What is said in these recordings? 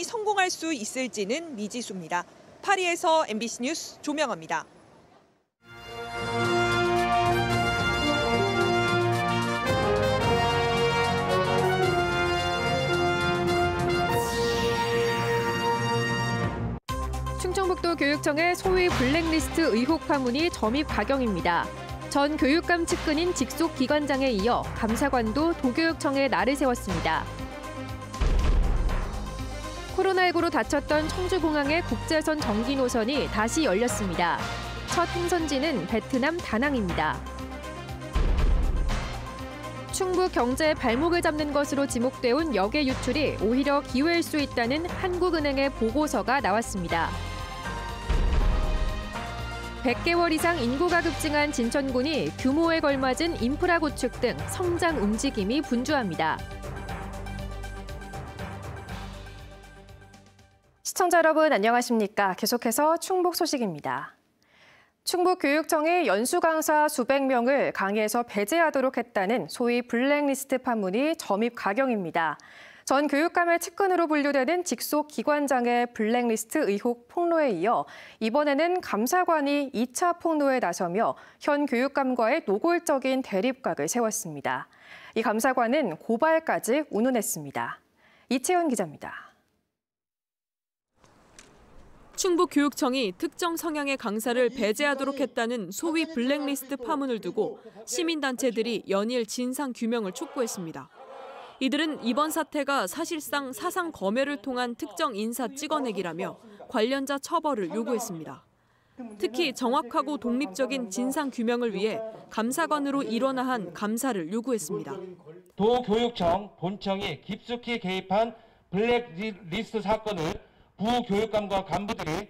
방역이 성공할 수 있을지는 미지수입니다. 파리에서 MBC 뉴스 조명아입니다. 충청북도 교육청의 소위 블랙리스트 의혹 파문이 점입 가경입니다. 전 교육감 측근인 직속 기관장에 이어 감사관도 도교육청에 날을 세웠습니다. 코로나19로 닫혔던 청주공항의 국제선 정기 노선이 다시 열렸습니다. 첫 행선지는 베트남 다낭입니다. 충북 경제의 발목을 잡는 것으로 지목돼온 역외 유출이 오히려 기회일 수 있다는 한국은행의 보고서가 나왔습니다. 100개월 이상 인구가 급증한 진천군이 규모에 걸맞은 인프라 구축 등 성장 움직임이 분주합니다. 시청자 여러분 안녕하십니까? 계속해서 충북 소식입니다. 충북교육청이 연수 강사 수백 명을 강의에서 배제하도록 했다는 소위 블랙리스트 판문이 점입 가경입니다. 전 교육감의 측근으로 분류되는 직속 기관장의 블랙리스트 의혹 폭로에 이어 이번에는 감사관이 2차 폭로에 나서며 현 교육감과의 노골적인 대립각을 세웠습니다. 이 감사관은 고발까지 운운했습니다. 이채연 기자입니다. 충북교육청이 특정 성향의 강사를 배제하도록 했다는 소위 블랙리스트 파문을 두고 시민단체들이 연일 진상규명을 촉구했습니다. 이들은 이번 사태가 사실상 사상 검열을 통한 특정 인사 찍어내기라며 관련자 처벌을 요구했습니다. 특히 정확하고 독립적인 진상규명을 위해 감사관으로 일원화한 감사를 요구했습니다. 도교육청 본청이 깊숙이 개입한 블랙리스트 사건을 부교육감과 간부들이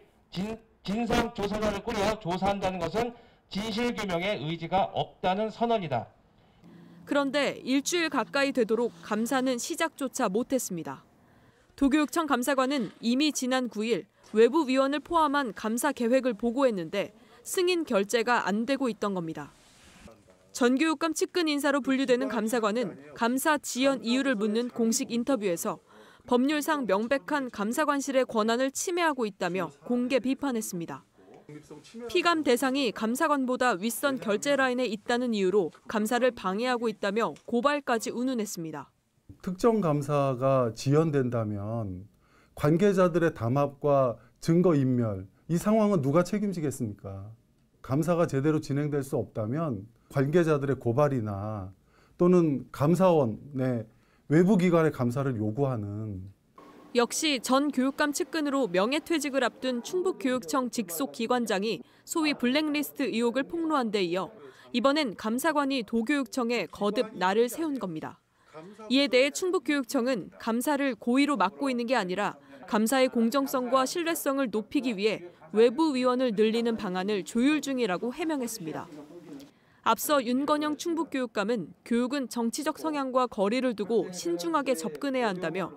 진상조사단을 꾸려 조사한다는 것은 진실규명의 의지가 없다는 선언이다. 그런데 일주일 가까이 되도록 감사는 시작조차 못했습니다. 도교육청 감사관은 이미 지난 9일 외부 위원을 포함한 감사 계획을 보고했는데 승인 결재가 안 되고 있던 겁니다. 전 교육감 측근 인사로 분류되는 감사관은 감사 지연 이유를 묻는 공식 인터뷰에서 법률상 명백한 감사관실의 권한을 침해하고 있다며 공개 비판했습니다. 피감 대상이 감사관보다 윗선 결재 라인에 있다는 이유로 감사를 방해하고 있다며 고발까지 운운했습니다. 특정 감사가 지연된다면 관계자들의 담합과 증거인멸, 이 상황은 누가 책임지겠습니까? 감사가 제대로 진행될 수 없다면 관계자들의 고발이나 또는 감사원의 외부기관의 감사를 요구하는 역시 전 교육감 측근으로 명예퇴직을 앞둔 충북교육청 직속 기관장이 소위 블랙리스트 의혹을 폭로한 데 이어 이번엔 감사관이 도교육청에 거듭 날을 세운 겁니다. 이에 대해 충북교육청은 감사를 고의로 막고 있는 게 아니라 감사의 공정성과 신뢰성을 높이기 위해 외부 위원을 늘리는 방안을 조율 중이라고 해명했습니다. 앞서 윤건영 충북교육감은 교육은 정치적 성향과 거리를 두고 신중하게 접근해야 한다며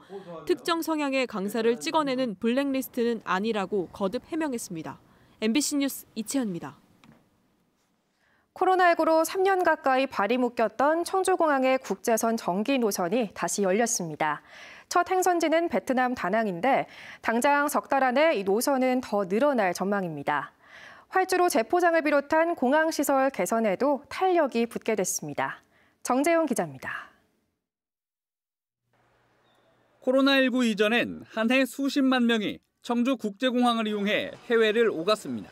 특정 성향의 강사를 찍어내는 블랙리스트는 아니라고 거듭 해명했습니다. MBC 뉴스 이채연입니다. 코로나19로 3년 가까이 발이 묶였던 청주공항의 국제선 정기 노선이 다시 열렸습니다. 첫 행선지는 베트남 다낭인데 당장 석 달 안에 이 노선은 더 늘어날 전망입니다. 활주로 재포장을 비롯한 공항시설 개선에도 탄력이 붙게 됐습니다. 정재용 기자입니다. 코로나19 이전엔 한 해 수십만 명이 청주국제공항을 이용해 해외를 오갔습니다.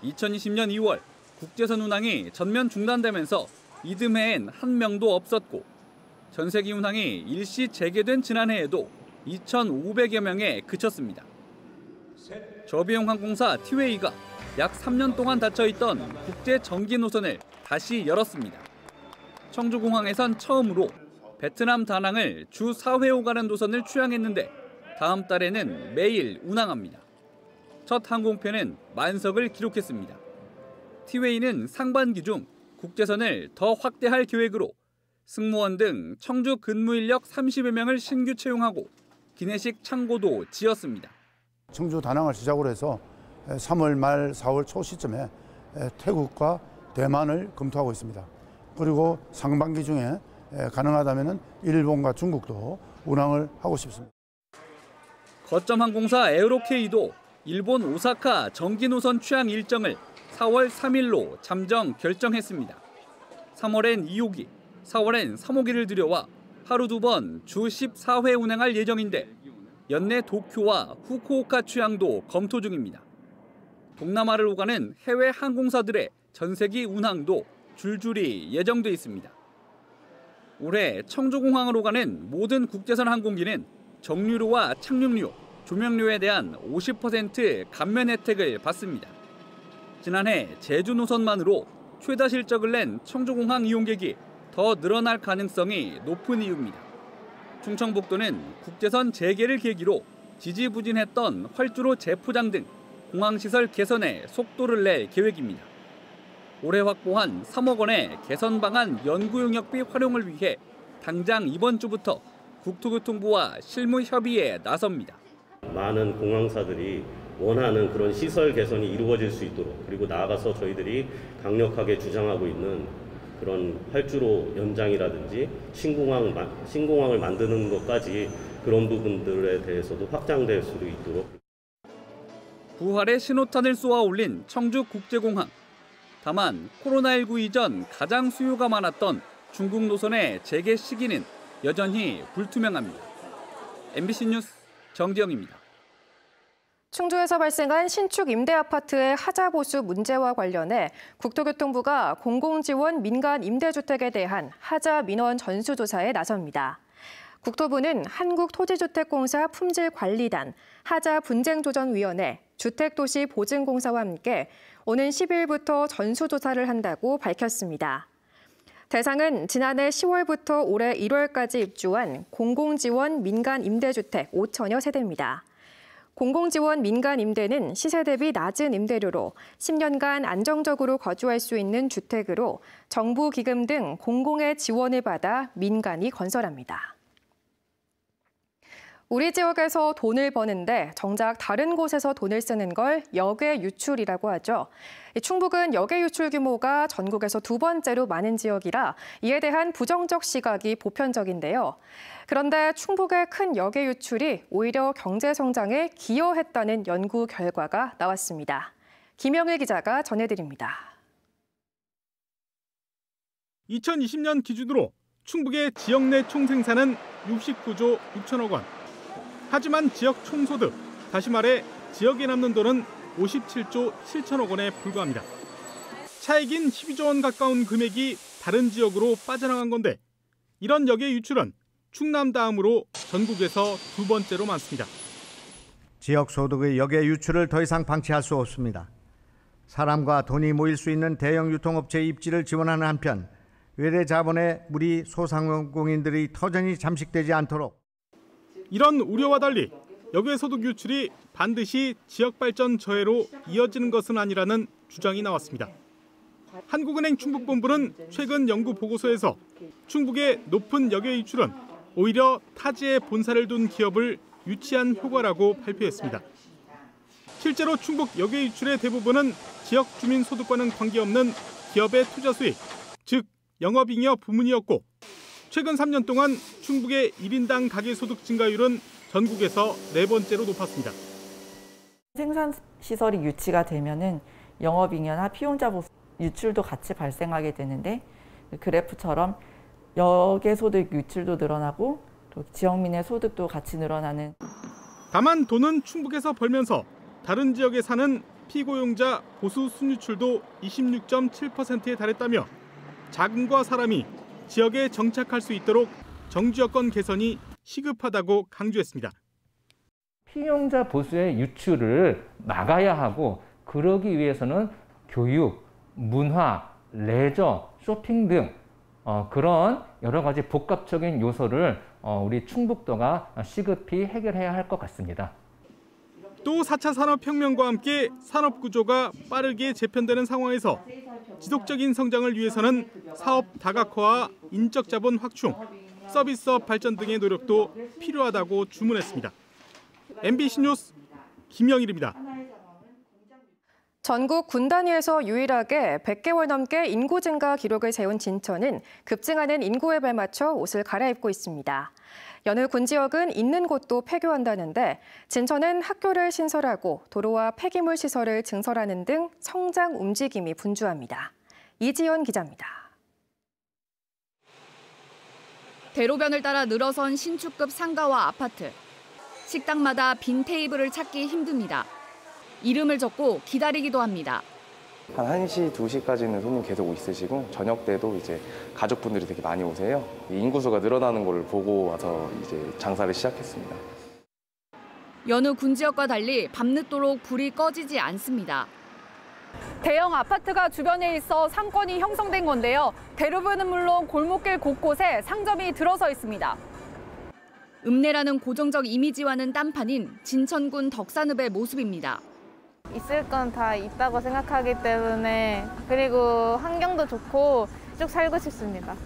2020년 2월 국제선 운항이 전면 중단되면서 이듬해엔 한 명도 없었고 전세기 운항이 일시 재개된 지난해에도 2,500여 명에 그쳤습니다. 저비용 항공사 티웨이가 약 3년 동안 닫혀있던 국제 정기 노선을 다시 열었습니다. 청주공항에선 처음으로 베트남 다낭을 주 4회 오가는 노선을 취항했는데 다음 달에는 매일 운항합니다. 첫 항공편은 만석을 기록했습니다. 티웨이는 상반기 중 국제선을 더 확대할 계획으로 승무원 등 청주 근무 인력 30여 명을 신규 채용하고 기내식 창고도 지었습니다. 청주 다낭을 시작으로 해서 3월 말 4월 초 시점에 태국과 대만을 검토하고 있습니다. 그리고 상반기 중에 가능하다면 일본과 중국도 운항을 하고 싶습니다. 거점 항공사 에어로케이도 일본 오사카 정기 노선 취항 일정을 4월 3일로 잠정 결정했습니다. 3월엔 2호기, 4월엔 3호기를 들여와 하루 2번 주 14회 운행할 예정인데 연내 도쿄와 후쿠오카 취항도 검토 중입니다. 동남아를 오가는 해외 항공사들의 전세기 운항도 줄줄이 예정돼 있습니다. 올해 청주공항으로 가는 모든 국제선 항공기는 정류료와 착륙료, 조명료에 대한 50% 감면 혜택을 받습니다. 지난해 제주 노선만으로 최다 실적을 낸 청주공항 이용객이 더 늘어날 가능성이 높은 이유입니다. 충청북도는 국제선 재개를 계기로 지지부진했던 활주로 재포장 등 공항시설 개선에 속도를 낼 계획입니다. 올해 확보한 3억 원의 개선 방안 연구 용역비 활용을 위해 당장 이번 주부터 국토교통부와 실무 협의에 나섭니다. 많은 공항사들이 원하는 그런 시설 개선이 이루어질 수 있도록, 그리고 나아가서 저희들이 강력하게 주장하고 있는 그런 활주로 연장이라든지 신공항을 만드는 것까지 그런 부분들에 대해서도 확장될 수 있도록. 부활의 신호탄을 쏘아 올린 청주국제공항. 다만 코로나19 이전 가장 수요가 많았던 중국 노선의 재개 시기는 여전히 불투명합니다. MBC 뉴스 정지영입니다. 충주에서 발생한 신축 임대 아파트의 하자 보수 문제와 관련해 국토교통부가 공공지원 민간 임대주택에 대한 하자 민원 전수조사에 나섭니다. 국토부는 한국토지주택공사 품질관리단, 하자분쟁조정위원회, 주택도시보증공사와 함께 오는 10일부터 전수조사를 한다고 밝혔습니다. 대상은 지난해 10월부터 올해 1월까지 입주한 공공지원 민간 임대주택 5천여 세대입니다. 공공지원 민간 임대는 시세 대비 낮은 임대료로 10년간 안정적으로 거주할 수 있는 주택으로 정부 기금 등 공공의 지원을 받아 민간이 건설합니다. 우리 지역에서 돈을 버는데 정작 다른 곳에서 돈을 쓰는 걸 역외 유출이라고 하죠. 충북은 역외 유출 규모가 전국에서 2번째로 많은 지역이라 이에 대한 부정적 시각이 보편적인데요. 그런데 충북의 큰 역외 유출이 오히려 경제 성장에 기여했다는 연구 결과가 나왔습니다. 김영일 기자가 전해드립니다. 2020년 기준으로 충북의 지역 내 총생산은 69조 6천억 원. 하지만 지역 총소득, 다시 말해 지역에 남는 돈은 57조 7천억 원에 불과합니다. 차익인 12조 원 가까운 금액이 다른 지역으로 빠져나간 건데 이런 역외 유출은 충남 다음으로 전국에서 2번째로 많습니다. 지역 소득의 역외 유출을 더 이상 방치할 수 없습니다. 사람과 돈이 모일 수 있는 대형 유통업체 입지를 지원하는 한편 외래 자본의 우리 소상공인들이 터전이 잠식되지 않도록 이런 우려와 달리 역외 소득 유출이 반드시 지역 발전 저해로 이어지는 것은 아니라는 주장이 나왔습니다. 한국은행 충북본부는 최근 연구 보고서에서 충북의 높은 역외 유출은 오히려 타지에 본사를 둔 기업을 유치한 효과라고 발표했습니다. 실제로 충북 역외 유출의 대부분은 지역 주민 소득과는 관계없는 기업의 투자 수익, 즉 영업잉여 부문이었고 최근 3년 동안 충북의 1인당 가계소득 증가율은 전국에서 4번째로 높았습니다. 생산시설이 유치가 되면은 영업잉여나 피용자 보수 유출도 같이 발생하게 되는데 그래프처럼 역외소득 유출도 늘어나고 또 지역민의 소득도 같이 늘어나는. 다만 돈은 충북에서 벌면서 다른 지역에 사는 피고용자 보수 순유출도 26.7%에 달했다며 자금과 사람이 지역에 정착할 수 있도록 정지여건 개선이 시급하다고 강조했습니다. 피용자 보수의 유출을 막아야 하고 그러기 위해서는 교육, 문화, 레저, 쇼핑 등 그런 여러 가지 복합적인 요소를 우리 충북도가 시급히 해결해야 할 것 같습니다. 또 4차 산업혁명과 함께 산업구조가 빠르게 재편되는 상황에서 지속적인 성장을 위해서는 사업 다각화와 인적 자본 확충, 서비스업 발전 등의 노력도 필요하다고 주문했습니다. MBC 뉴스 김영일입니다. 전국 군 단위에서 유일하게 100개월 넘게 인구 증가 기록을 세운 진천은 급증하는 인구에 발맞춰 옷을 갈아입고 있습니다. 여느 군 지역은 있는 곳도 폐교한다는데 진천은 학교를 신설하고 도로와 폐기물 시설을 증설하는 등 성장 움직임이 분주합니다. 이지연 기자입니다. 대로변을 따라 늘어선 신축급 상가와 아파트. 식당마다 빈 테이블을 찾기 힘듭니다. 이름을 적고 기다리기도 합니다. 한 1시, 2시까지는 손님 계속 있으시고 저녁 때도 이제 가족분들이 되게 많이 오세요. 인구수가 늘어나는 걸 보고 와서 이제 장사를 시작했습니다. 여느 군 지역과 달리 밤늦도록 불이 꺼지지 않습니다. 대형 아파트가 주변에 있어 상권이 형성된 건데요. 대로변은 물론 골목길 곳곳에 상점이 들어서 있습니다. 읍내라는 고정적 이미지와는 딴판인 진천군 덕산읍의 모습입니다. 있을 건 다 있다고 생각하기 때문에 그리고 환경도 좋고 쭉 살고 싶습니다.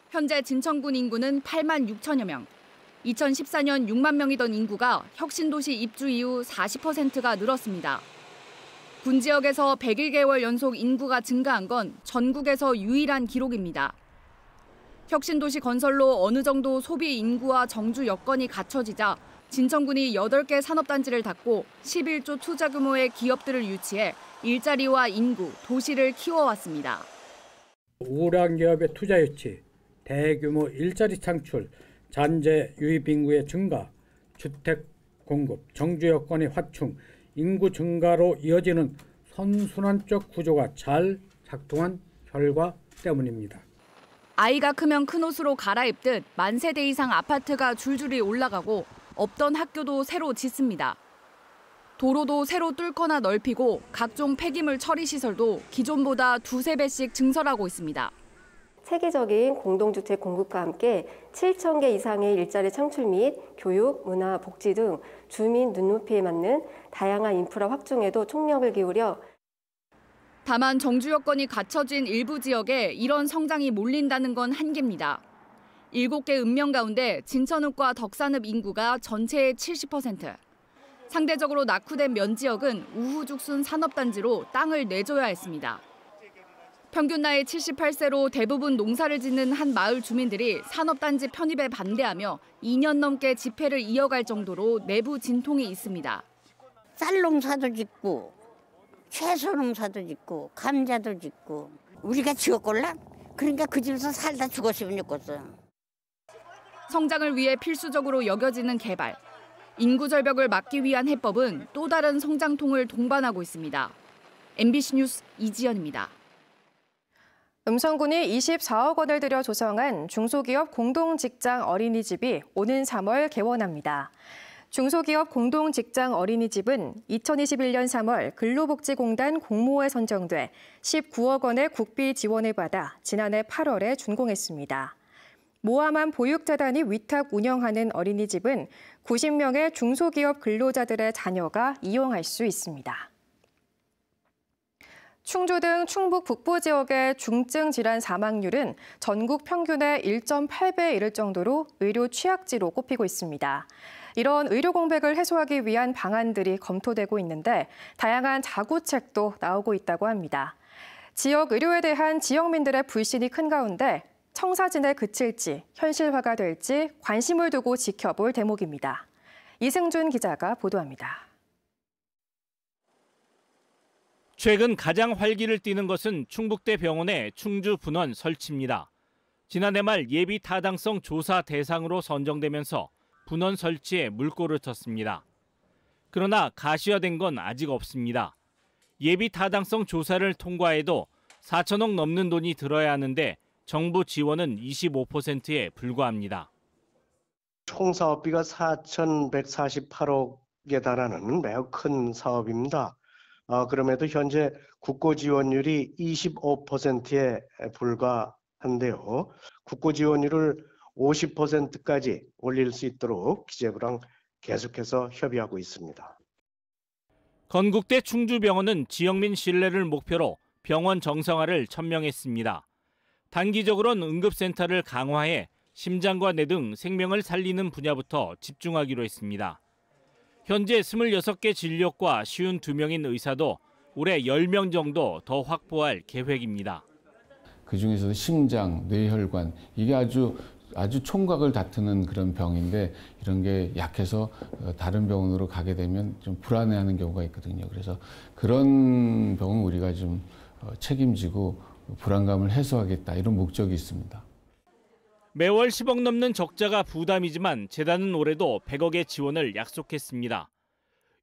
현재 진천군 인구는 8만 6천여 명. 2014년 6만 명이던 인구가 혁신도시 입주 이후 40%가 늘었습니다. 군 지역에서 101개월 연속 인구가 증가한 건 전국에서 유일한 기록입니다. 혁신도시 건설로 어느 정도 소비 인구와 정주 여건이 갖춰지자 진천군이 8개 산업단지를 닫고 11조 투자 규모의 기업들을 유치해 일자리와 인구, 도시를 키워왔습니다. 우량 기업의 투자 유치, 대규모 일자리 창출, 잔재 유입 인구의 증가, 주택 공급, 정주 여건의 확충, 인구 증가로 이어지는 선순환적 구조가 잘 작동한 결과 때문입니다. 아이가 크면 큰 옷으로 갈아입듯 만 세대 이상 아파트가 줄줄이 올라가고 없던 학교도 새로 짓습니다. 도로도 새로 뚫거나 넓히고 각종 폐기물 처리 시설도 기존보다 2~3배씩 증설하고 있습니다. 체계적인 공동주택 공급과 함께 7,000개 이상의 일자리 창출 및 교육, 문화, 복지 등 주민 눈높이에 맞는 다양한 인프라 확충에도 총력을 기울여 다만 정주 여건이 갖춰진 일부 지역에 이런 성장이 몰린다는 건 한계입니다. 7개 읍면 가운데 진천읍과 덕산읍 인구가 전체의 70%. 상대적으로 낙후된 면 지역은 우후죽순 산업단지로 땅을 내줘야 했습니다. 평균 나이 78세로 대부분 농사를 짓는 한 마을 주민들이 산업단지 편입에 반대하며 2년 넘게 집회를 이어갈 정도로 내부 진통이 있습니다. 쌀 농사도 짓고 채소 농사도 짓고 감자도 짓고 우리가 지었걸라? 그러니까 그 집에서 살다 죽었으면 좋겠어. 성장을 위해 필수적으로 여겨지는 개발. 인구 절벽을 막기 위한 해법은 또 다른 성장통을 동반하고 있습니다. MBC 뉴스 이지연입니다. 음성군이 24억 원을 들여 조성한 중소기업 공동직장 어린이집이 오는 3월 개원합니다. 중소기업 공동직장 어린이집은 2021년 3월 근로복지공단 공모에 선정돼 19억 원의 국비 지원을 받아 지난해 8월에 준공했습니다. 모아만 보육재단이 위탁 운영하는 어린이집은 90명의 중소기업 근로자들의 자녀가 이용할 수 있습니다. 충주 등 충북 북부 지역의 중증 질환 사망률은 전국 평균의 1.8배에 이를 정도로 의료 취약지로 꼽히고 있습니다. 이런 의료 공백을 해소하기 위한 방안들이 검토되고 있는데 다양한 자구책도 나오고 있다고 합니다. 지역 의료에 대한 지역민들의 불신이 큰 가운데 청사진에 그칠지 현실화가 될지 관심을 두고 지켜볼 대목입니다. 이승준 기자가 보도합니다. 최근 가장 활기를 띠는 것은 충북대 병원의 충주 분원 설치입니다. 지난해 말 예비 타당성 조사 대상으로 선정되면서 분원 설치에 물꼬를 텄습니다. 그러나 가시화된 건 아직 없습니다. 예비 타당성 조사를 통과해도 4천억 넘는 돈이 들어야 하는데 정부 지원은 25%에 불과합니다. 총 사업비가 4,148억에 달하는 매우 큰 사업입니다. 그럼에도 현재 국고 지원율이 25%에 불과한데요. 국고 지원율을 50%까지 올릴 수 있도록 기재부랑 계속해서 협의하고 있습니다. 건국대 충주병원은 지역민 신뢰를 목표로 병원 정상화를 천명했습니다. 단기적으로는 응급센터를 강화해 심장과 뇌 등 생명을 살리는 분야부터 집중하기로 했습니다. 현재 26개 진료과 52명인 의사도 올해 10명 정도 더 확보할 계획입니다. 그중에서도 심장, 뇌혈관 이게 아주 아주 총각을 다투는 그런 병인데 이런 게 약해서 다른 병원으로 가게 되면 좀 불안해하는 경우가 있거든요. 그래서 그런 병은 우리가 좀 책임지고 불안감을 해소하겠다 이런 목적이 있습니다. 매월 10억 넘는 적자가 부담이지만 재단은 올해도 100억의 지원을 약속했습니다.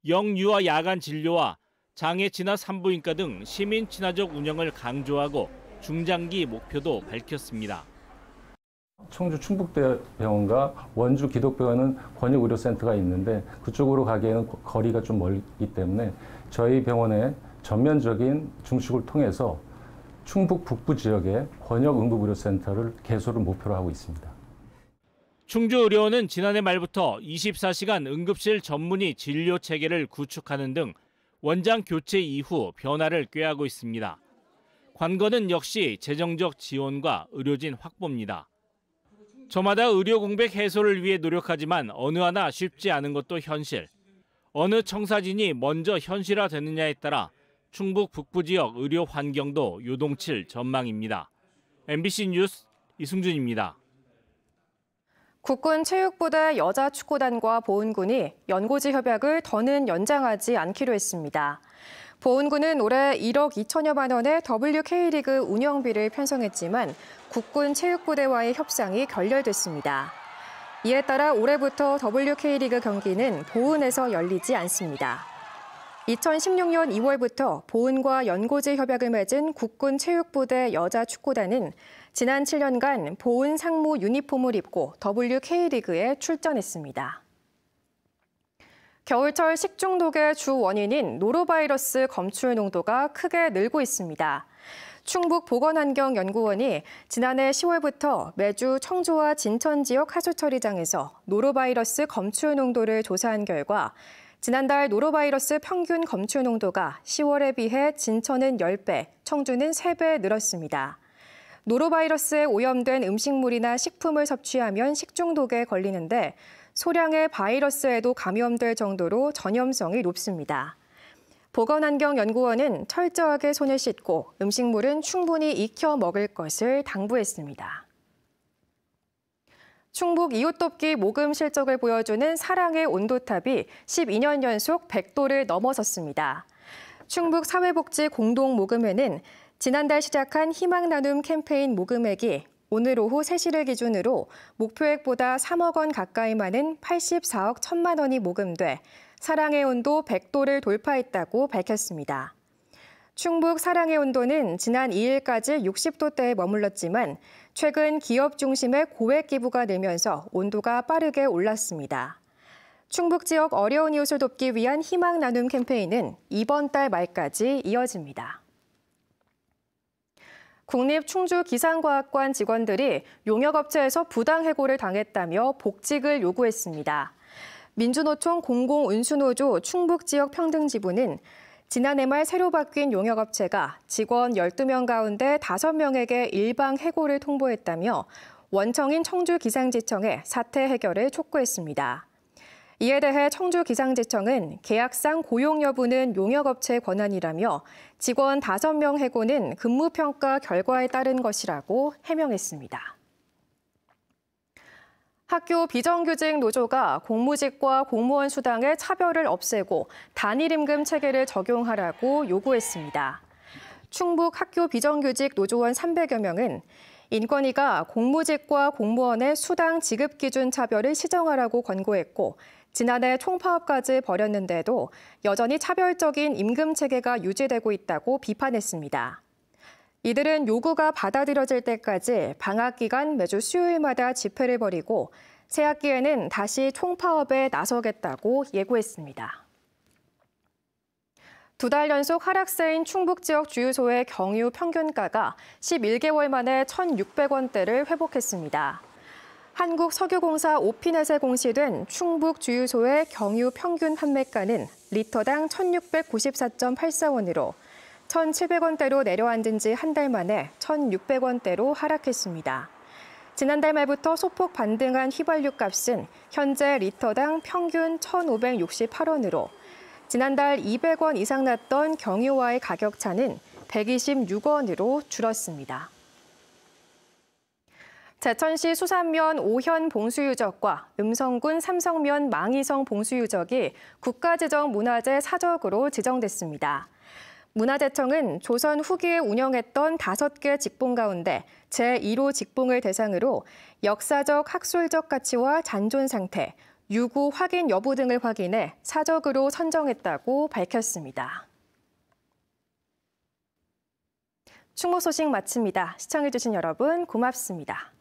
영유아 야간 진료와 장애 진화 산부인과 등 시민 친화적 운영을 강조하고 중장기 목표도 밝혔습니다. 청주 충북대병원과 원주 기독병원은 권역의료센터가 있는데 그쪽으로 가기에는 거리가 좀 멀기 때문에 저희 병원의 전면적인 중축을 통해서 충북 북부 지역에 권역응급의료센터를 개소를 목표로 하고 있습니다. 충주의료원은 지난해 말부터 24시간 응급실 전문의 진료 체계를 구축하는 등 원장 교체 이후 변화를 꾀하고 있습니다. 관건은 역시 재정적 지원과 의료진 확보입니다. 저마다 의료 공백 해소를 위해 노력하지만 어느 하나 쉽지 않은 것도 현실. 어느 청사진이 먼저 현실화되느냐에 따라 충북 북부 지역 의료 환경도 요동칠 전망입니다. MBC 뉴스 이승준입니다. 국군체육부대 여자축구단과 보은군이 연고지 협약을 더는 연장하지 않기로 했습니다. 보은군은 올해 1억 2천여만 원의 WK리그 운영비를 편성했지만 국군체육부대와의 협상이 결렬됐습니다. 이에 따라 올해부터 WK리그 경기는 보은에서 열리지 않습니다. 2016년 2월부터 보은과 연고지 협약을 맺은 국군체육부대 여자축구단은 지난 7년간 보은 상무 유니폼을 입고 WK리그에 출전했습니다. 겨울철 식중독의 주 원인인 노로바이러스 검출 농도가 크게 늘고 있습니다. 충북보건환경연구원이 지난해 10월부터 매주 청주와 진천 지역 하수처리장에서 노로바이러스 검출 농도를 조사한 결과 지난달 노로바이러스 평균 검출 농도가 10월에 비해 진천은 10배, 청주는 3배 늘었습니다. 노로바이러스에 오염된 음식물이나 식품을 섭취하면 식중독에 걸리는데 소량의 바이러스에도 감염될 정도로 전염성이 높습니다. 보건환경연구원은 철저하게 손을 씻고 음식물은 충분히 익혀 먹을 것을 당부했습니다. 충북 이웃돕기 모금 실적을 보여주는 사랑의 온도탑이 12년 연속 100도를 넘어섰습니다. 충북 사회복지 공동모금회는 지난달 시작한 희망나눔 캠페인 모금액이 오늘 오후 3시를 기준으로 목표액보다 3억 원 가까이 많은 84억 1천만 원이 모금돼 사랑의 온도 100도를 돌파했다고 밝혔습니다. 충북 사랑의 온도는 지난 2일까지 60도대에 머물렀지만 최근 기업 중심의 고액 기부가 늘면서 온도가 빠르게 올랐습니다. 충북 지역 어려운 이웃을 돕기 위한 희망 나눔 캠페인은 이번 달 말까지 이어집니다. 국립충주기상과학관 직원들이 용역업체에서 부당해고를 당했다며 복직을 요구했습니다. 민주노총 공공운수노조 충북지역평등지부는 지난해 말 새로 바뀐 용역업체가 직원 12명 가운데 5명에게 일방해고를 통보했다며 원청인 청주기상지청에 사태 해결을 촉구했습니다. 이에 대해 청주기상지청은 계약상 고용 여부는 용역업체의 권한이라며 직원 5명 해고는 근무평가 결과에 따른 것이라고 해명했습니다. 학교 비정규직 노조가 공무직과 공무원 수당의 차별을 없애고 단일임금 체계를 적용하라고 요구했습니다. 충북 학교 비정규직 노조원 300여 명은 인권위가 공무직과 공무원의 수당 지급 기준 차별을 시정하라고 권고했고 지난해 총파업까지 벌였는데도 여전히 차별적인 임금 체계가 유지되고 있다고 비판했습니다. 이들은 요구가 받아들여질 때까지 방학 기간 매주 수요일마다 집회를 벌이고 새 학기에는 다시 총파업에 나서겠다고 예고했습니다. 2달 연속 하락세인 충북 지역 주유소의 경유 평균가가 11개월 만에 1,600원대를 회복했습니다. 한국석유공사 오피넷에 공시된 충북 주유소의 경유 평균 판매가는 리터당 1,694.84원으로 1,700원대로 내려앉은 지 한 달 만에 1,600원대로 하락했습니다. 지난달 말부터 소폭 반등한 휘발유 값은 현재 리터당 평균 1,568원으로 지난달 200원 이상 났던 경유와의 가격 차는 126원으로 줄었습니다. 제천시 수산면 오현 봉수유적과 음성군 삼성면 망이성 봉수유적이 국가지정 문화재 사적으로 지정됐습니다. 문화재청은 조선 후기에 운영했던 5개 직봉 가운데 제1호 직봉을 대상으로 역사적, 학술적 가치와 잔존 상태, 유구 확인 여부 등을 확인해 사적으로 선정했다고 밝혔습니다. 충북 소식 마칩니다. 시청해주신 여러분 고맙습니다.